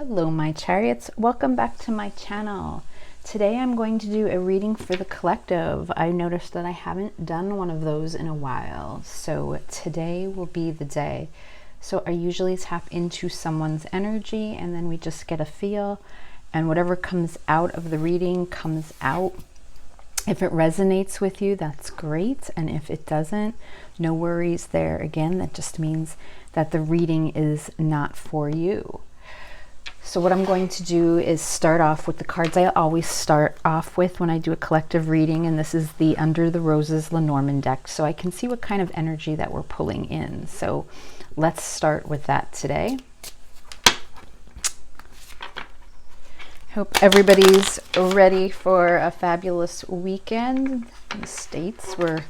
Hello my chariots, welcome back to my channel. Today I'm going to do a reading for the collective. I noticed that I haven't done one of those in a while, so today will be the day. So I usually tap into someone's energy and then we just get a feel, and whatever comes out of the reading comes out. If it resonates with you, that's great, and if it doesn't, no worries there. Again, that just means that the reading is not for you. So what I'm going to do is start off with the cards I always start off with when I do a collective reading, and this is the Under the Roses Lenormand deck, so I can see what kind of energy that we're pulling in. So let's start with that today. Hope everybody's ready for a fabulous weekend. In the States, we're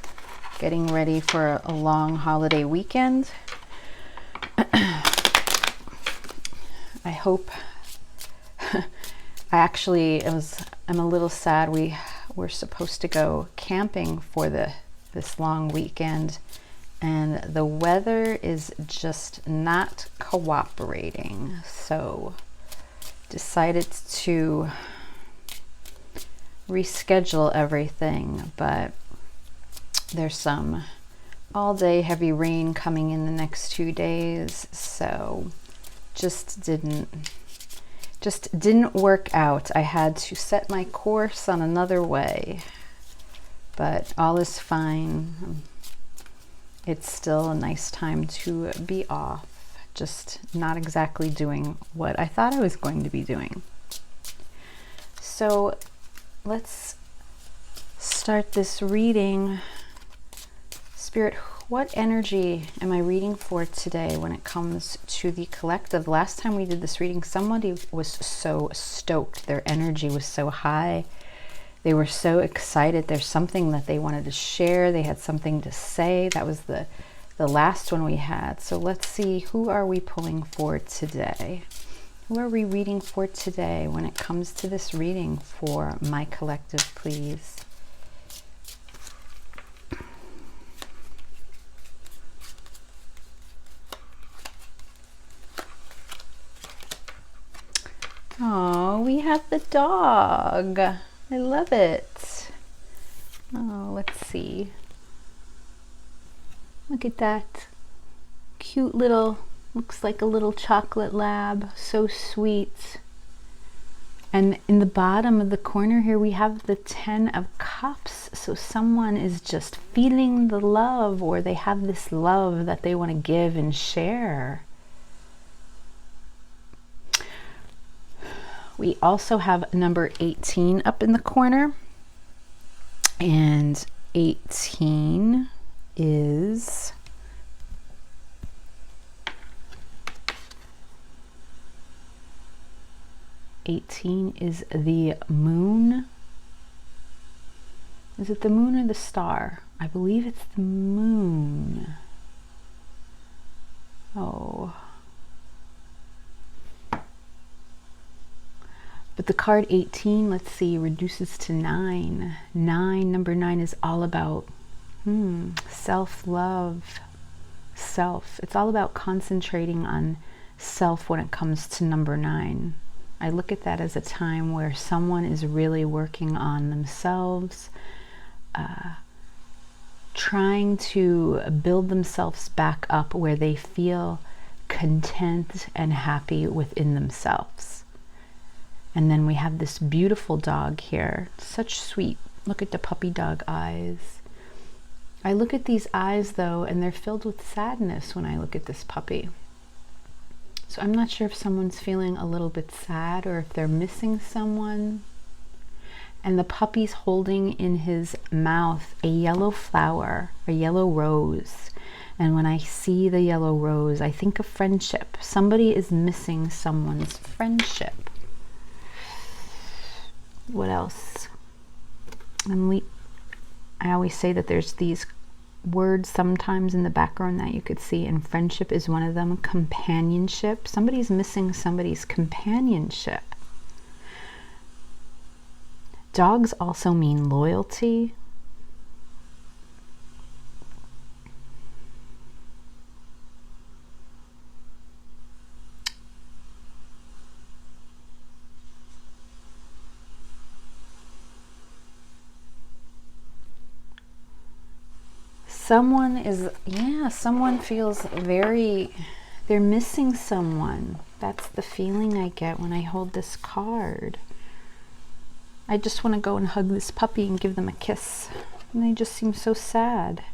getting ready for a long holiday weekend. I hope. I'm a little sad. We were supposed to go camping for this long weekend, and the weather is just not cooperating. So decided to reschedule everything, but there's some all-day heavy rain coming in the next 2 days, so just didn't work out. I had to set my course on another way, but all is fine. It's still a nice time to be off, just not exactly doing what I thought I was going to be doing. So let's start this reading. Spirit, what energy am I reading for today when it comes to the collective? Last time we did this reading, somebody was so stoked. Their energy was so high. They were so excited. There's something that they wanted to share. They had something to say. That was the last one we had. So let's see, who are we pulling for today? Who are we reading for today when it comes to this reading for my collective, please? Oh, we have the dog. I love it. Oh, let's see. Look at that. Cute little, looks like a little chocolate lab. So sweet. And in the bottom of the corner here, we have the 10 of Cups. So someone is just feeling the love, or they have this love that they want to give and share. We also have number 18 up in the corner, and 18 is the moon. Is it the moon or the star? I believe it's the moon. Oh. But the card 18, let's see, reduces to 9. Number 9 is all about self-love, self. It's all about concentrating on self when it comes to number 9. I look at that as a time where someone is really working on themselves, trying to build themselves back up where they feel content and happy within themselves. And then we have this beautiful dog here. Such sweet, look at the puppy dog eyes. I look at these eyes though, and they're filled with sadness when I look at this puppy. So I'm not sure if someone's feeling a little bit sad or if they're missing someone. And the puppy's holding in his mouth a yellow flower, a yellow rose. And when I see the yellow rose, I think of friendship. Somebody is missing someone's friendship. What else? I always say that there's these words sometimes in the background that you could see, and friendship is one of them. Companionship. Somebody's missing somebody's companionship. Dogs also mean loyalty. someone is, yeah, someone feels very, they're missing someone. That's the feeling I get when I hold this card. I just want to go and hug this puppy and give them a kiss. And they just seem so sad.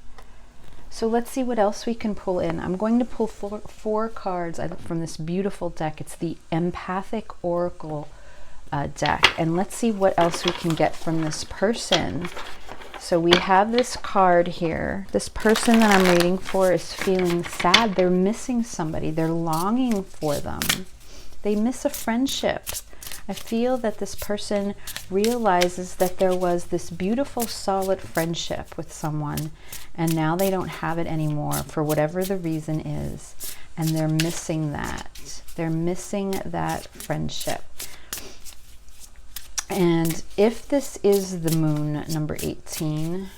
So let's see what else we can pull in. I'm going to pull four cards from this beautiful deck. It's the Empathic Oracle deck. And let's see what else we can get from this person. So we have this card here. This person that I'm reading for is feeling sad. They're missing somebody. They're longing for them. They miss a friendship. I feel that this person realizes that there was this beautiful, solid friendship with someone, and now they don't have it anymore for whatever the reason is, and they're missing that. They're missing that friendship. And if this is the moon, number 18,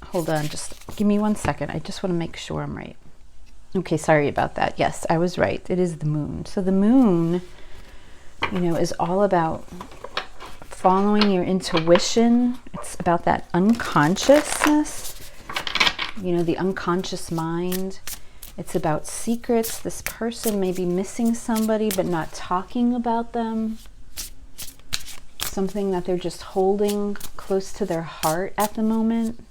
hold on, just give me 1 second. I just want to make sure I'm right. Okay, sorry about that. Yes, I was right. It is the moon. So the moon, you know, is all about following your intuition. It's about that unconsciousness, you know, the unconscious mind. It's about secrets. This person may be missing somebody but not talking about them. Something that they're just holding close to their heart at the moment.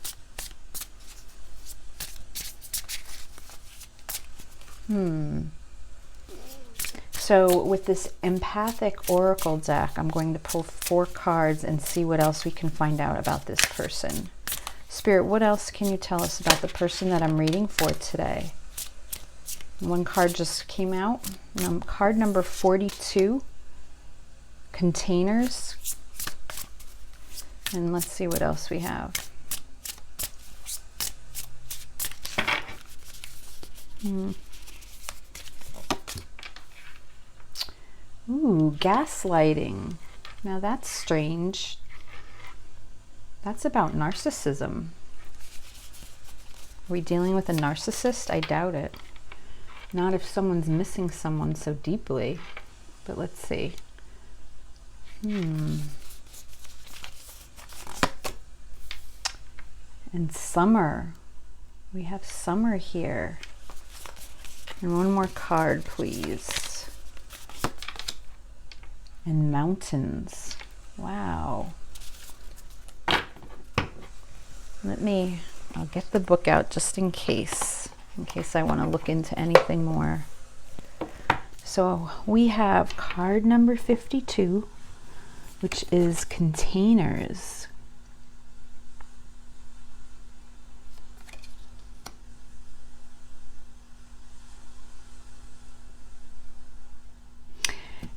So with this Empathic Oracle deck, I'm going to pull 4 cards and see what else we can find out about this person. Spirit, what else can you tell us about the person that I'm reading for today? One card just came out. Card number 42, Containers. And let's see what else we have. Ooh, gaslighting. Now that's strange. That's about narcissism. Are we dealing with a narcissist? I doubt it. Not if someone's missing someone so deeply. But let's see. And summer. We have summer here. And one more card, please. And mountains. Wow. I'll get the book out just in case I want to look into anything more. So we have card number 52, which is Containers.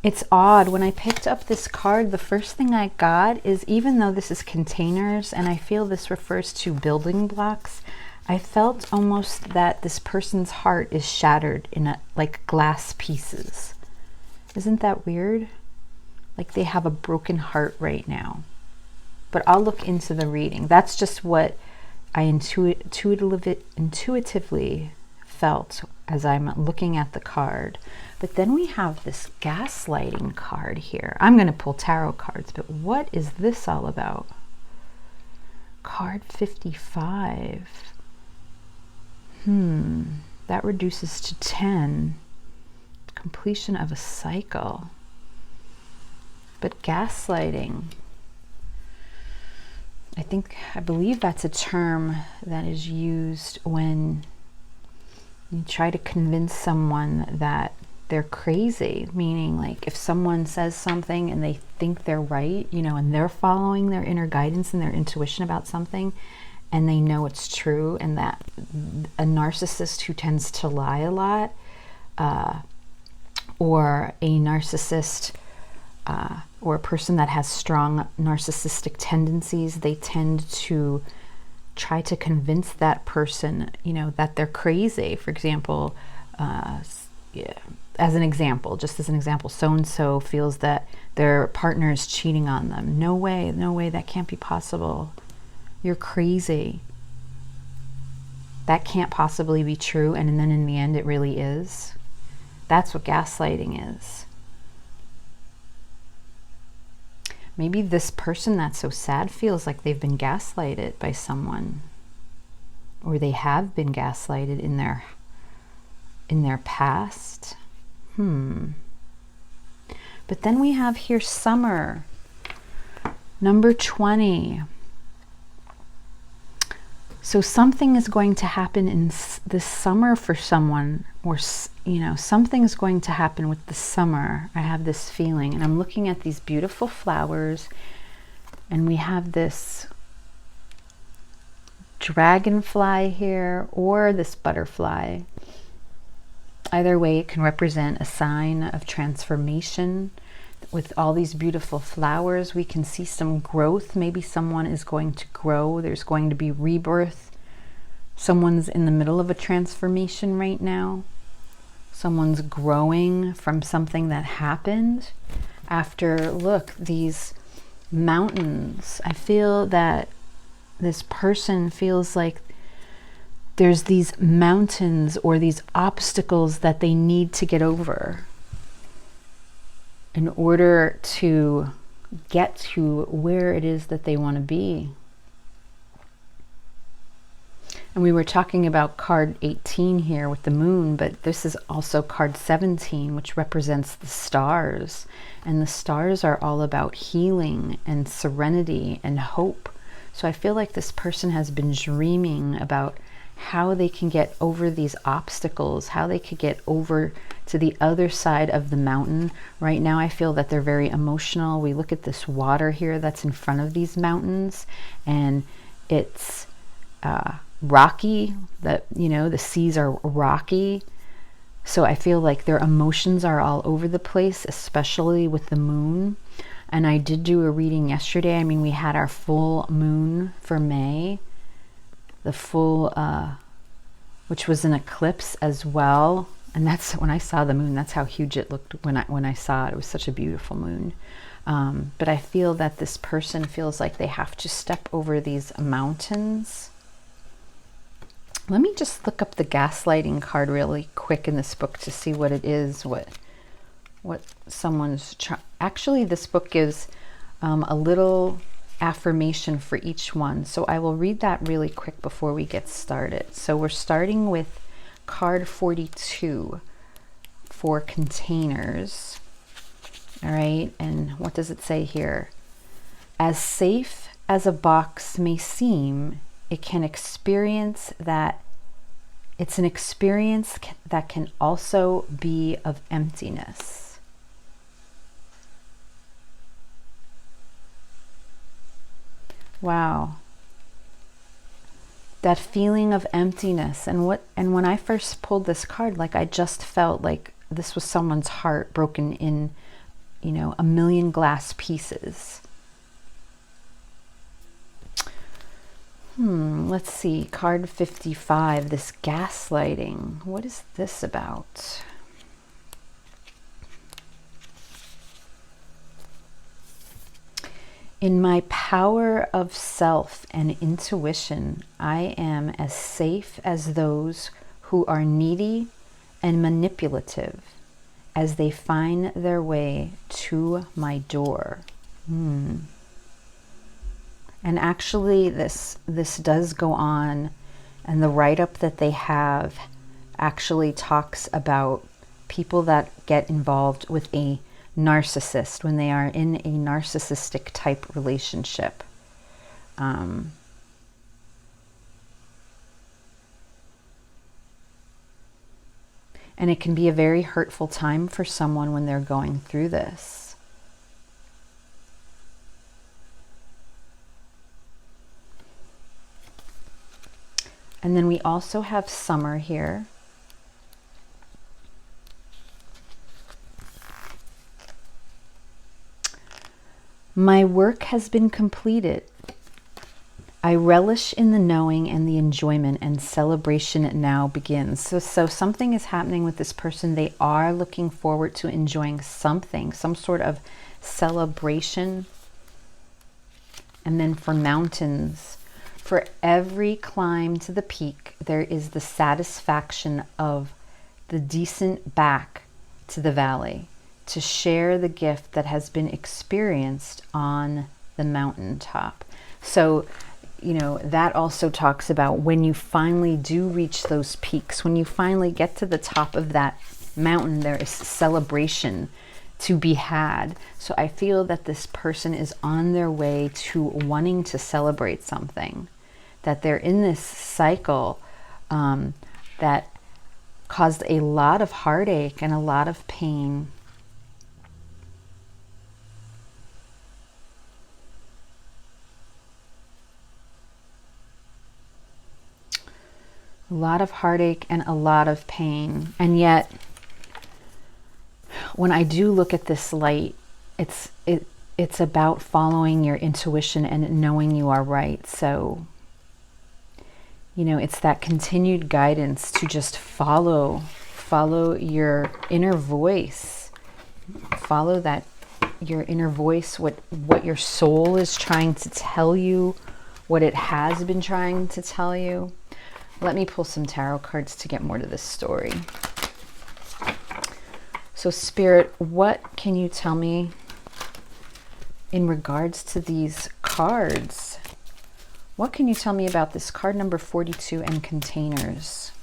It's odd, when I picked up this card, the first thing I got is, even though this is containers, and I feel this refers to building blocks, I felt almost that this person's heart is shattered in like glass pieces. Isn't that weird? Like they have a broken heart right now. But I'll look into the reading. That's just what I intuitively felt as I'm looking at the card. But then we have this gaslighting card here. I'm going to pull tarot cards, but what is this all about? Card 55. That reduces to 10. Completion of a cycle. But gaslighting, I believe that's a term that is used when you try to convince someone that they're crazy, meaning like if someone says something and they think they're right, you know, and they're following their inner guidance and their intuition about something, and they know it's true, and that a narcissist who tends to lie a lot, or a narcissist, or a person that has strong narcissistic tendencies, they tend to try to convince that person, you know, that they're crazy. For example, as an example, so-and-so feels that their partner is cheating on them. No way, that can't be possible. You're crazy. That can't possibly be true, and then in the end it really is. That's what gaslighting is. Maybe this person that's so sad feels like they've been gaslighted by someone, or they have been gaslighted in their past. But then we have here summer, number 20. So something is going to happen in this summer for someone, or, you know, something's going to happen with the summer. I have this feeling, and I'm looking at these beautiful flowers, and we have this dragonfly here, or this butterfly. Either way, it can represent a sign of transformation. With all these beautiful flowers, we can see some growth. Maybe someone is going to grow. There's going to be rebirth. Someone's in the middle of a transformation right now. Someone's growing from something that happened. After, look, these mountains. I feel that this person feels like there's these mountains or these obstacles that they need to get over in order to get to where it is that they want to be. And we were talking about card 18 here with the moon, but this is also card 17, which represents the stars. And the stars are all about healing and serenity and hope. So I feel like this person has been dreaming about how they can get over these obstacles, how they could get over to the other side of the mountain. Right now I feel that they're very emotional. We look at this water here that's in front of these mountains, and it's rocky, that, you know, the seas are rocky. So I feel like their emotions are all over the place, especially with the moon. And I did do a reading yesterday. I mean, we had our full moon for May, the full, which was an eclipse as well. And that's when I saw the moon, that's how huge it looked when I saw it. It was such a beautiful moon. But I feel that this person feels like they have to step over these mountains. Let me just look up the gaslighting card really quick in this book to see what it is, what someone's actually, this book gives a little affirmation for each one. So I will read that really quick before we get started. So we're starting with card 42, Four Containers. All right, and what does it say here? As safe as a box may seem, it's an experience that can also be of emptiness. Wow. That feeling of emptiness. And when I first pulled this card, like, I just felt like this was someone's heart broken in, you know, a million glass pieces. Let's see, card 55, this gaslighting. What is this about? In my power of self and intuition, I am as safe as those who are needy and manipulative as they find their way to my door. And actually this does go on, and the write-up that they have actually talks about people that get involved with a narcissist when they are in a narcissistic type relationship. And it can be a very hurtful time for someone when they're going through this. And then we also have summer here. My work has been completed. I relish in the knowing and the enjoyment, and celebration now begins. So something is happening with this person. They are looking forward to enjoying something, some sort of celebration. And then for mountains, for every climb to the peak, there is the satisfaction of the descent back to the valley. to share the gift that has been experienced on the mountaintop. So, you know, that also talks about when you finally do reach those peaks, when you finally get to the top of that mountain, there is celebration to be had. So I feel that this person is on their way to wanting to celebrate something, that they're in this cycle that caused a lot of heartache and a lot of pain. A lot of heartache and a lot of pain. And yet, when I do look at this light, it's about following your intuition and knowing you are right. So, you know, it's that continued guidance to just follow your inner voice. Follow that, your inner voice, what your soul is trying to tell you, what it has been trying to tell you. Let me pull some tarot cards to get more to this story. So Spirit, what can you tell me in regards to these cards? What can you tell me about this card number 42 and containers?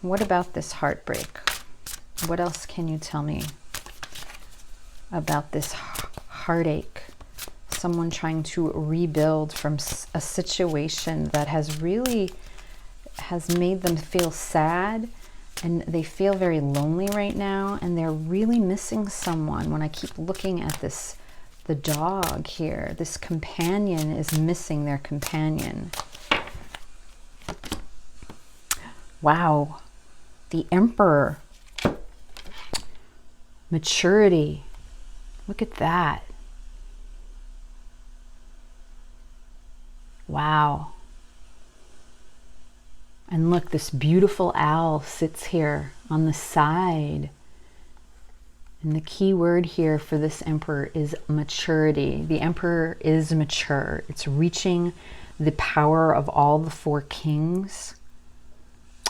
What about this heartbreak? What else can you tell me about this heartache? Someone trying to rebuild from a situation that has made them feel sad, and they feel very lonely right now, and they're really missing someone. When I keep looking at this, the dog here, this companion is missing their companion. Wow. The Emperor. Maturity. Look at that. Wow. And look, this beautiful owl sits here on the side. And the key word here for this Emperor is maturity. The Emperor is mature. It's reaching the power of all the four kings.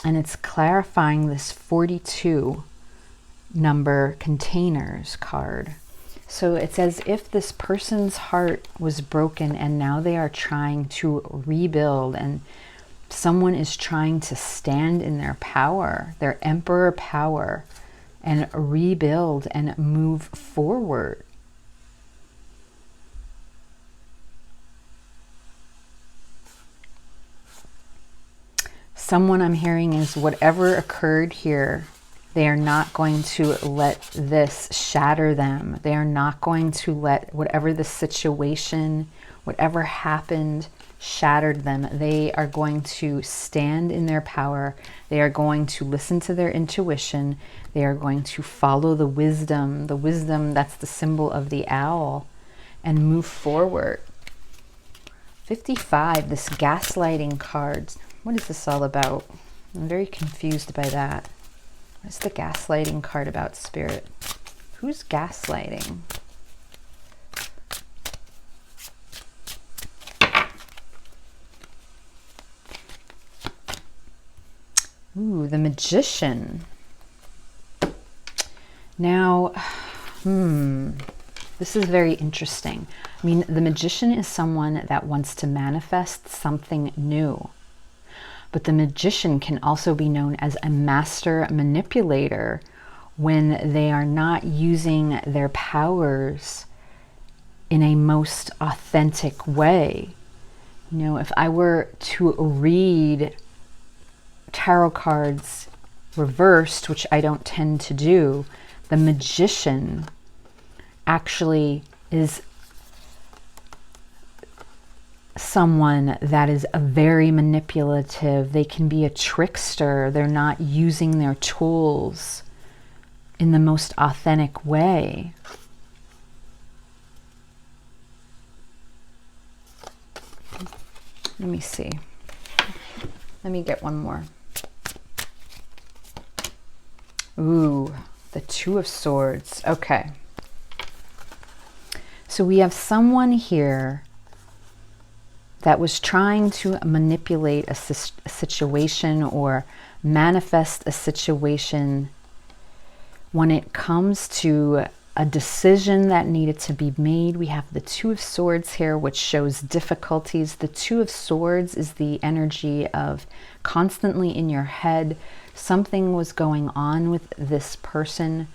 And it's clarifying this 42 number containers card. So it's as if this person's heart was broken and now they are trying to rebuild, and someone is trying to stand in their power, their Emperor power, and rebuild and move forward. Someone I'm hearing is whatever occurred here, they are not going to let this shatter them. They are not going to let whatever the situation, whatever happened, shattered them. They are going to stand in their power. They are going to listen to their intuition. They are going to follow the wisdom that's the symbol of the owl, and move forward. 55, this gaslighting card. What is this all about? I'm very confused by that. What's the gaslighting card about, Spirit? Who's gaslighting? Ooh, the Magician. Now, this is very interesting. I mean, the Magician is someone that wants to manifest something new. But the Magician can also be known as a master manipulator when they are not using their powers in a most authentic way. You know, if I were to read tarot cards reversed, which I don't tend to do, the Magician actually is someone that is a very manipulative. They can be a trickster. They're not using their tools in the most authentic way. Let me see. Let me get one more. Ooh, the Two of Swords. Okay. So we have someone here that was trying to manipulate a situation or manifest a situation when it comes to a decision that needed to be made, we have the Two of Swords here, which shows difficulties. The Two of Swords is the energy of constantly in your head. Something was going on with this person.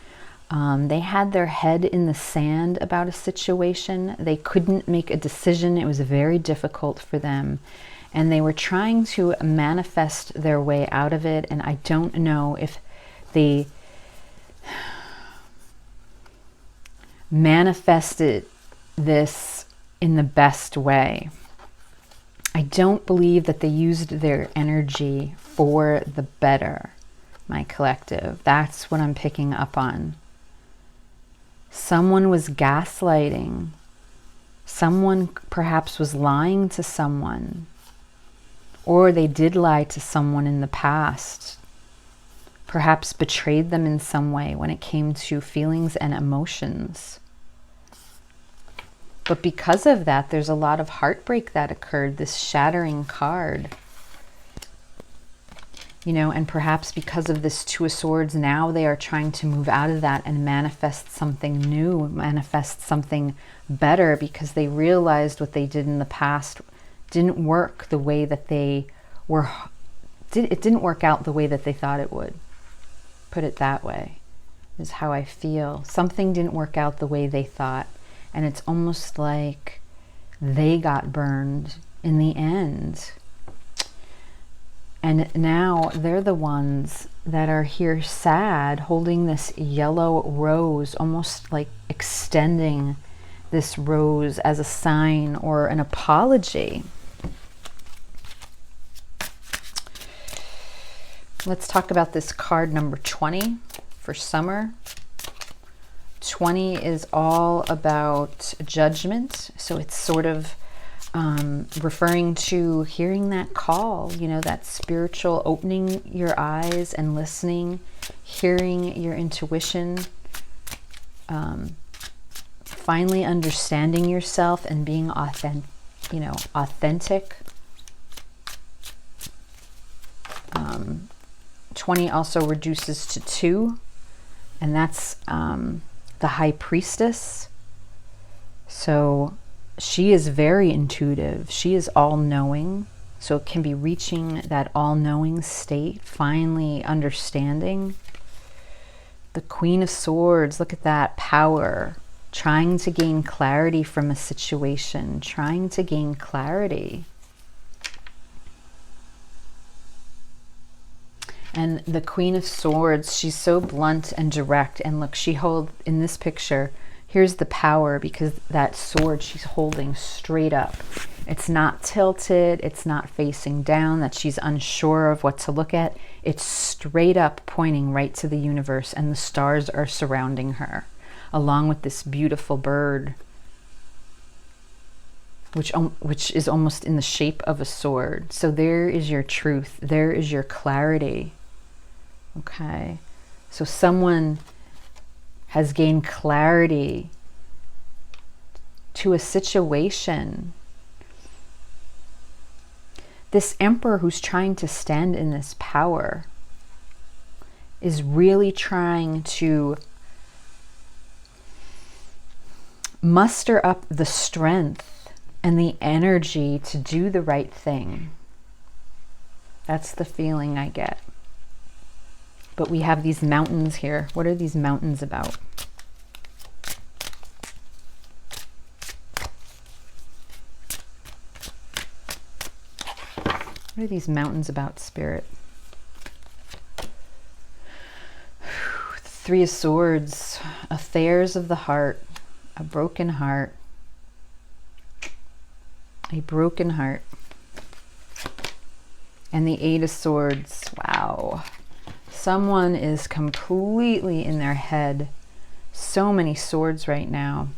They had their head in the sand about a situation. They couldn't make a decision. It was very difficult for them. And they were trying to manifest their way out of it. And I don't know if they manifested this in the best way. I don't believe that they used their energy for the better, my collective. That's what I'm picking up on. Someone was gaslighting. Someone perhaps was lying to someone. Or they did lie to someone in the past. Perhaps betrayed them in some way when it came to feelings and emotions. But because of that, there's a lot of heartbreak that occurred, this shattering card. You know, and perhaps because of this Two of Swords, now they are trying to move out of that and manifest something new, manifest something better, because they realized what they did in the past didn't work the way that they were, it didn't work out the way that they thought it would. Put it that way, is how I feel. Something didn't work out the way they thought. And it's almost like they got burned in the end. And now they're the ones that are here sad, holding this yellow rose, almost like extending this rose as a sign or an apology. Let's talk about this card number 20 for summer. 20 is all about judgment. So it's sort of referring to hearing that call, you know, that spiritual opening your eyes and listening, hearing your intuition, finally understanding yourself and being authentic. 20 also reduces to 2, and that's the High Priestess. So she is very intuitive. She is all-knowing. So it can be reaching that all-knowing state, finally understanding. The Queen of Swords, look at that power. Trying to gain clarity from a situation. Trying to gain clarity. And the Queen of Swords, she's so blunt and direct. And look, she holds, in this picture, here's the power, because that sword she's holding straight up. It's not tilted, it's not facing down, that she's unsure of what to look at. It's straight up pointing right to the universe, and the stars are surrounding her, along with this beautiful bird, which is almost in the shape of a sword. So there is your truth, there is your clarity. Okay, so someone has gained clarity to a situation. This Emperor who's trying to stand in this power is really trying to muster up the strength and the energy to do the right thing. That's the feeling I get. But we have these mountains here. What are these mountains about? What are these mountains about, Spirit? Three of Swords, affairs of the heart, a broken heart. A broken heart. And the Eight of Swords, wow. Someone is completely in their head. So many swords right now.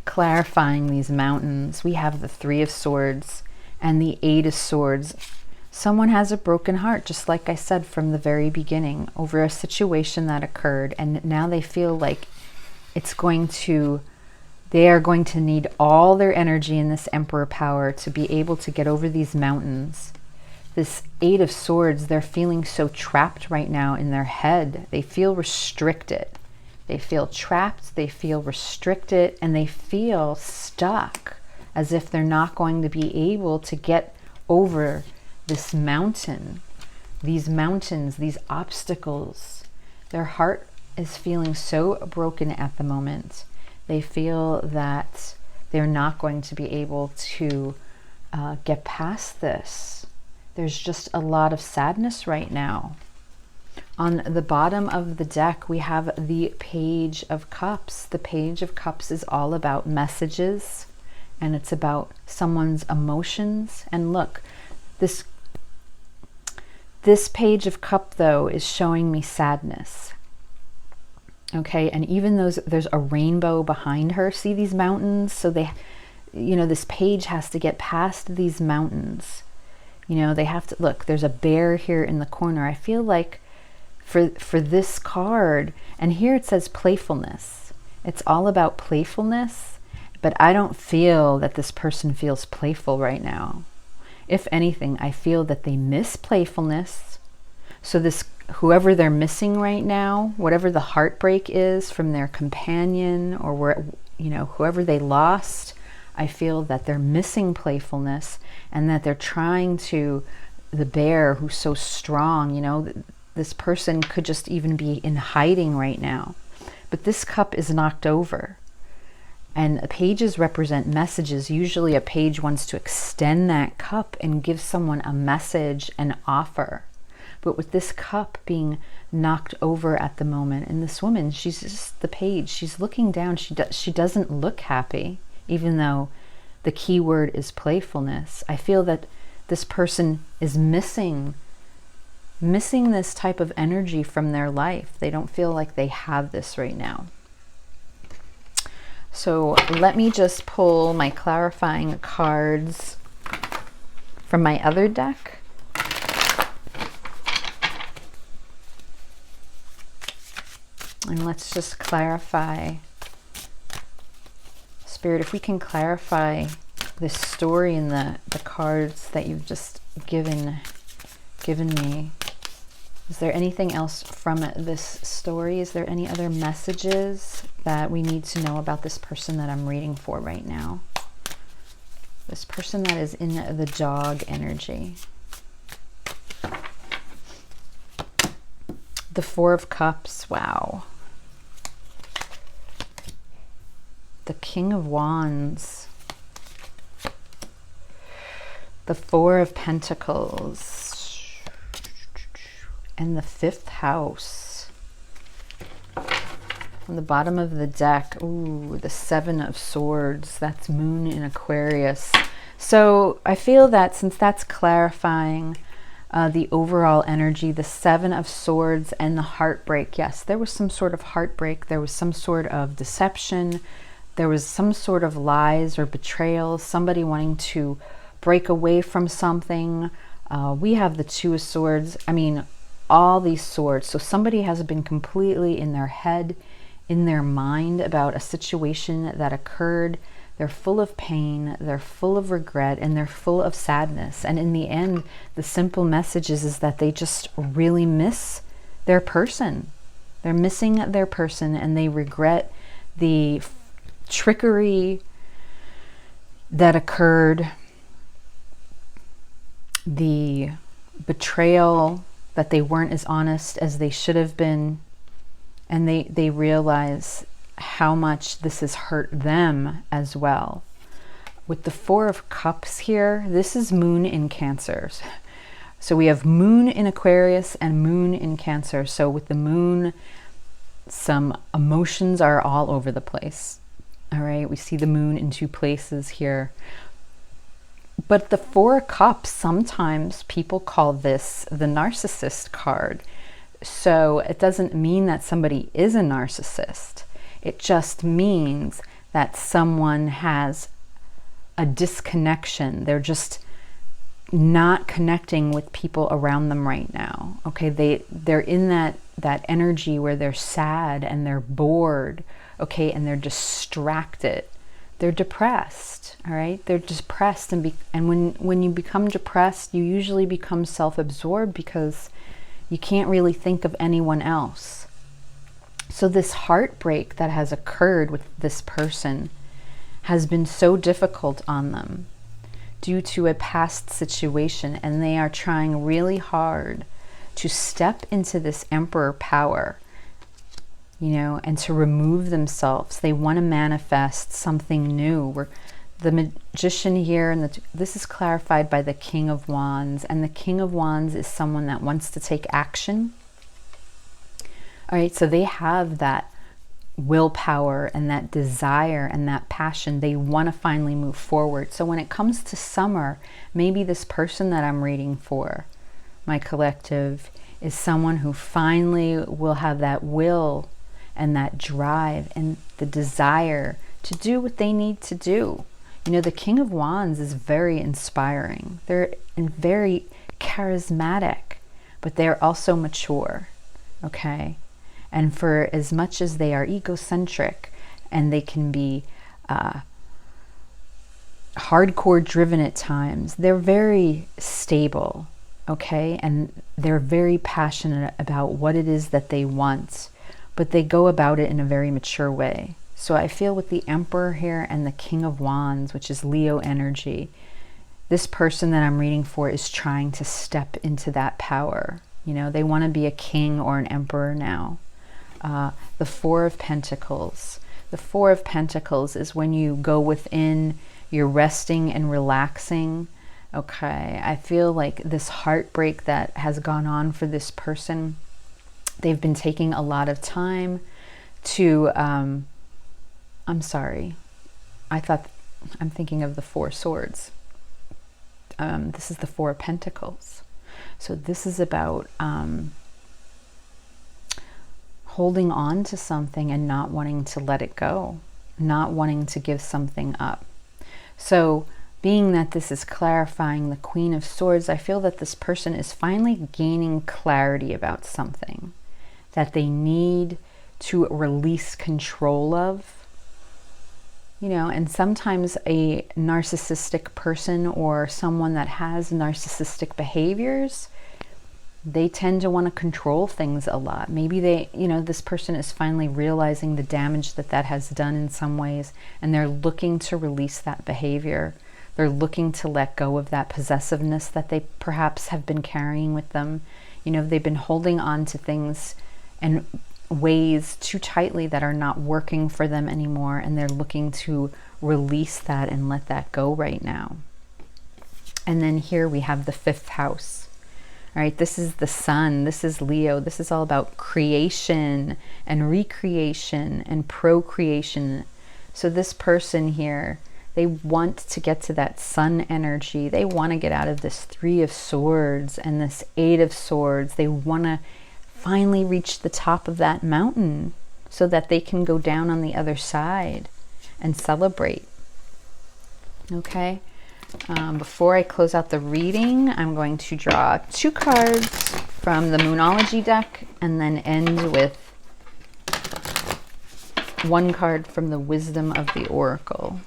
Clarifying these mountains. We have the Three of Swords and the Eight of Swords. Someone has a broken heart, just like I said from the very beginning, over a situation that occurred. And now they feel like they are going to need all their energy in this Emperor power to be able to get over these mountains, This Eight of Swords, they're feeling so trapped right now in their head. They feel restricted. They feel trapped, they feel restricted, and they feel stuck, as if they're not going to be able to get over this mountain, these mountains, these obstacles. Their heart is feeling so broken at the moment. They feel that they're not going to be able to get past this. There's just a lot of sadness right now. On the bottom of the deck, we have the Page of Cups. The Page of Cups is all about messages, and it's about someone's emotions. And look, this Page of Cup, though, is showing me sadness. Okay, and even though there's a rainbow behind her, see these mountains? So they, you know, this page has to get past these mountains. You know, they have to, look, there's a bear here in the corner. I feel like for this card, and here it says playfulness. It's all about playfulness, but I don't feel that this person feels playful right now. If anything, I feel that they miss playfulness. So this, whoever they're missing right now, whatever the heartbreak is from their companion, or where, you know, whoever they lost, I feel that they're missing playfulness, and that they're trying to, the bear who's so strong, you know, this person could just even be in hiding right now. But this cup is knocked over. And pages represent messages. Usually a page wants to extend that cup and give someone a message, an offer. But with this cup being knocked over at the moment, and this woman, she's just the page. She's looking down. She doesn't look happy, even though the key word is playfulness. I feel that this person is missing this type of energy from their life. They don't feel like they have this right now. So let me just pull my clarifying cards from my other deck. And let's just clarify. Spirit, if we can clarify this story in the cards that you've just given me. Is there anything else from this story? Is there any other messages that we need to know about this person that I'm reading for right now? This person that is in the dog energy. The Four of Cups, wow. The King of Wands. The Four of Pentacles. And the Fifth House. On the bottom of the deck, ooh, the Seven of Swords. That's Moon in Aquarius. So I feel that since that's clarifying the overall energy, the Seven of Swords and the heartbreak. Yes, there was some sort of heartbreak. There was some sort of deception. There was some sort of lies or betrayal. Somebody wanting to break away from something. We have the Two of Swords. I mean, all these swords. So somebody has been completely in their head, in their mind about a situation that occurred. They're full of pain, they're full of regret, and they're full of sadness. And in the end, the simple message is that they just really miss their person. They're missing their person, and they regret the trickery that occurred, the betrayal, that they weren't as honest as they should have been, and they realize how much this has hurt them as well. With the Four of Cups here, this is Moon in Cancer. So we have Moon in Aquarius and Moon in Cancer. So with the Moon, some emotions are all over the place. All right, we see the Moon in two places here. But the Four of Cups, sometimes people call this the narcissist card. So it doesn't mean that somebody is a narcissist. It just means that someone has a disconnection. They're just not connecting with people around them right now. Okay, they're in that that energy where they're sad and they're bored, okay, and they're distracted. they're depressed, all right? They're depressed, and when you become depressed, you usually become self-absorbed because you can't really think of anyone else. So this heartbreak that has occurred with this person has been so difficult on them due to a past situation, and they are trying really hard to step into this Emperor power, you know, and to remove themselves. They want to manifest something new. Where the Magician here, and this is clarified by the King of Wands, and the King of Wands is someone that wants to take action. All right, so they have that willpower and that desire and that passion. They want to finally move forward. So when it comes to summer, maybe this person that I'm reading for, my collective, is someone who finally will have that will and that drive and the desire to do what they need to do. You know, the King of Wands is very inspiring. They're very charismatic, but they're also mature, okay? And for as much as they are egocentric and they can be hardcore driven at times, they're very stable, okay? And they're very passionate about what it is that they want, but they go about it in a very mature way. So I feel with the Emperor here and the King of Wands, which is Leo energy, this person that I'm reading for is trying to step into that power. You know, they want to be a king or an emperor now. The Four of Pentacles. The Four of Pentacles is when you go within, you're resting and relaxing. Okay, I feel like this heartbreak that has gone on for this person, they've been taking a lot of time to, I'm sorry, I'm thinking of the Four Swords. This is the Four of Pentacles. So this is about holding on to something and not wanting to let it go, not wanting to give something up. So being that this is clarifying the Queen of Swords, I feel that this person is finally gaining clarity about something that they need to release control of. You know, and sometimes a narcissistic person or someone that has narcissistic behaviors, they tend to want to control things a lot. Maybe they, you know, this person is finally realizing the damage that that has done in some ways, and they're looking to release that behavior. They're looking to let go of that possessiveness that they perhaps have been carrying with them. You know, they've been holding on to things and ways too tightly that are not working for them anymore, and they're looking to release that and let that go right now. And then here we have the fifth house. All right, this is the sun, this is Leo, this is all about creation and recreation and procreation. So this person here, they want to get to that sun energy. They want to get out of this Three of Swords and this Eight of Swords. They want to finally reach the top of that mountain so that they can go down on the other side and celebrate. Okay. Before I close out the reading, I'm going to draw 2 cards from the Moonology deck and then end with 1 card from the Wisdom of the Oracle.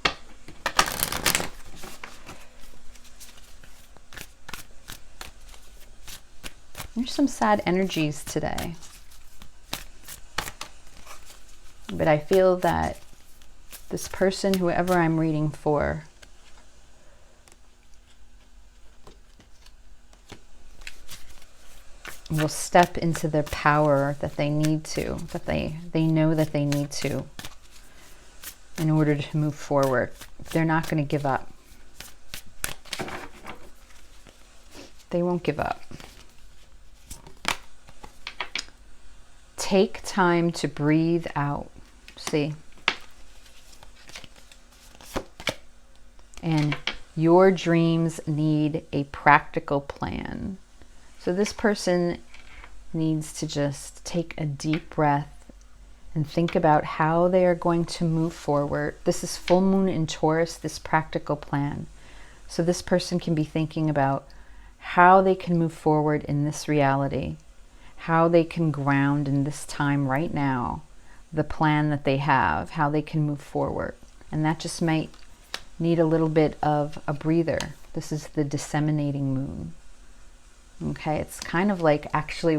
There's some sad energies today, but I feel that this person, whoever I'm reading for, will step into their power that they need to, that they know that they need to in order to move forward. They're not going to give up. They won't give up. Take time to breathe out. See? And your dreams need a practical plan. So this person needs to just take a deep breath and think about how they are going to move forward. This is full moon in Taurus, this practical plan. So this person can be thinking about how they can move forward in this reality, how they can ground in this time right now, the plan that they have, how they can move forward. And that just might need a little bit of a breather. This is the disseminating moon. Okay, it's kind of like actually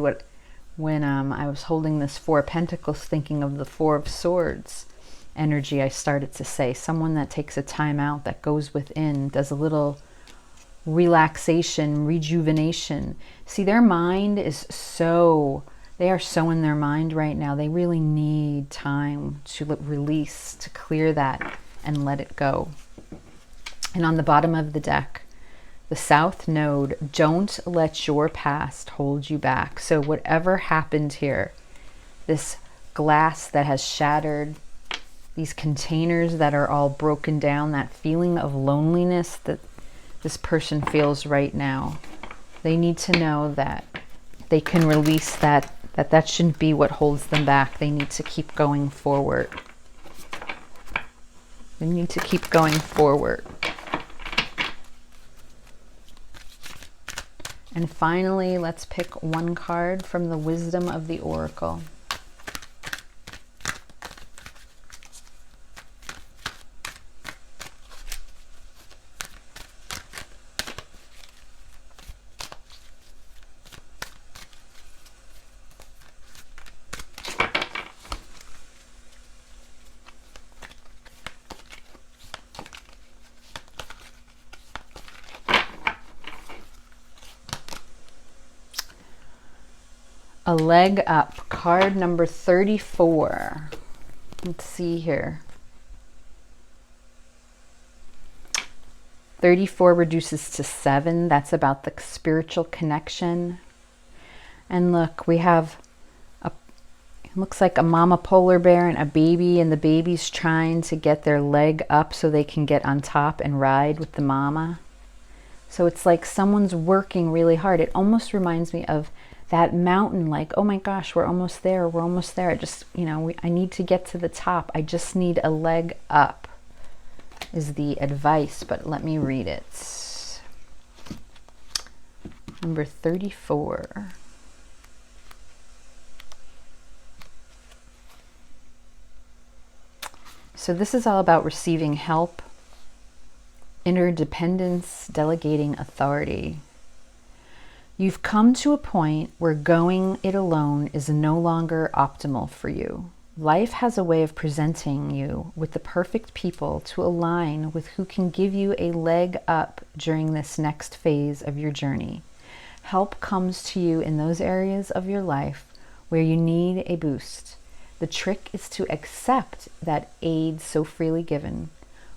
when I was holding this Four of Pentacles, thinking of the Four of Swords energy, I started to say someone that takes a time out, that goes within, does a little relaxation, rejuvenation. See, their mind is they are so in their mind right now. They really need time to release, to clear that and let it go. And on the bottom of the deck, the South Node, don't let your past hold you back. So whatever happened here, this glass that has shattered, these containers that are all broken down, that feeling of loneliness that this person feels right now, they need to know that they can release that shouldn't be what holds them back. They need to keep going forward. They need to keep going forward. And finally, let's pick one card from the Wisdom of the Oracle. A leg up, card number 34. Let's see here. 34 reduces to 7. That's about the spiritual connection. And look, we have it looks like a mama polar bear and a baby, and the baby's trying to get their leg up so they can get on top and ride with the mama. So it's like someone's working really hard. It almost reminds me of that mountain, like, oh my gosh, we're almost there. We're almost there. I need to get to the top. I just need a leg up is the advice, but let me read it. Number 34. So this is all about receiving help, interdependence, delegating authority. You've come to a point where going it alone is no longer optimal for you. Life has a way of presenting you with the perfect people to align with who can give you a leg up during this next phase of your journey. Help comes to you in those areas of your life where you need a boost. The trick is to accept that aid so freely given.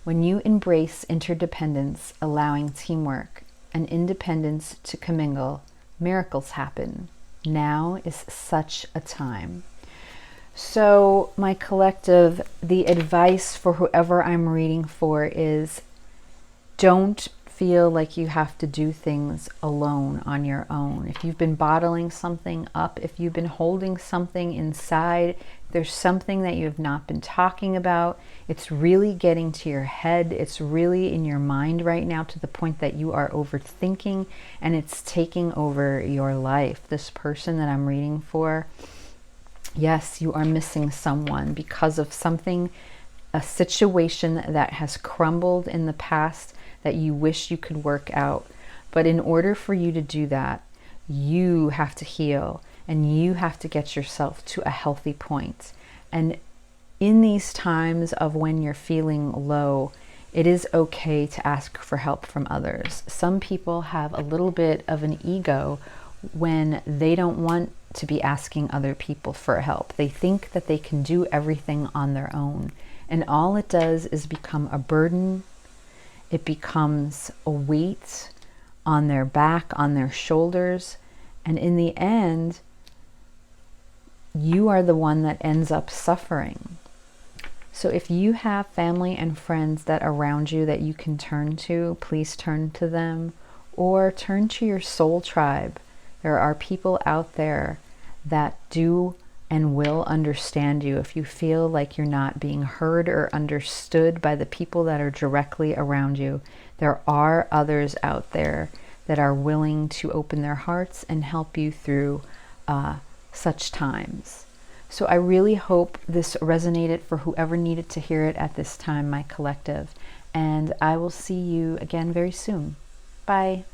When you embrace interdependence, allowing teamwork and independence to commingle, miracles happen. Now is such a time. So my collective, the advice for whoever I'm reading for is don't feel like you have to do things alone on your own. If you've been bottling something up, if you've been holding something inside, there's something that you have not been talking about, it's really getting to your head, it's really in your mind right now to the point that you are overthinking and it's taking over your life. This person that I'm reading for, yes, you are missing someone because of something, a situation that has crumbled in the past that you wish you could work out. But in order for you to do that, you have to heal and you have to get yourself to a healthy point. And in these times of when you're feeling low, it is okay to ask for help from others. Some people have a little bit of an ego when they don't want to be asking other people for help. They think that they can do everything on their own. And all it does is become a burden. It becomes a weight on their back, on their shoulders. And in the end, you are the one that ends up suffering. So if you have family and friends that are around you that you can turn to, please turn to them, or turn to your soul tribe. There are people out there that do and will understand you if you feel like you're not being heard or understood by the people that are directly around you. There are others out there that are willing to open their hearts and help you through such times. So I really hope this resonated for whoever needed to hear it at this time, my collective. And I will see you again very soon. Bye.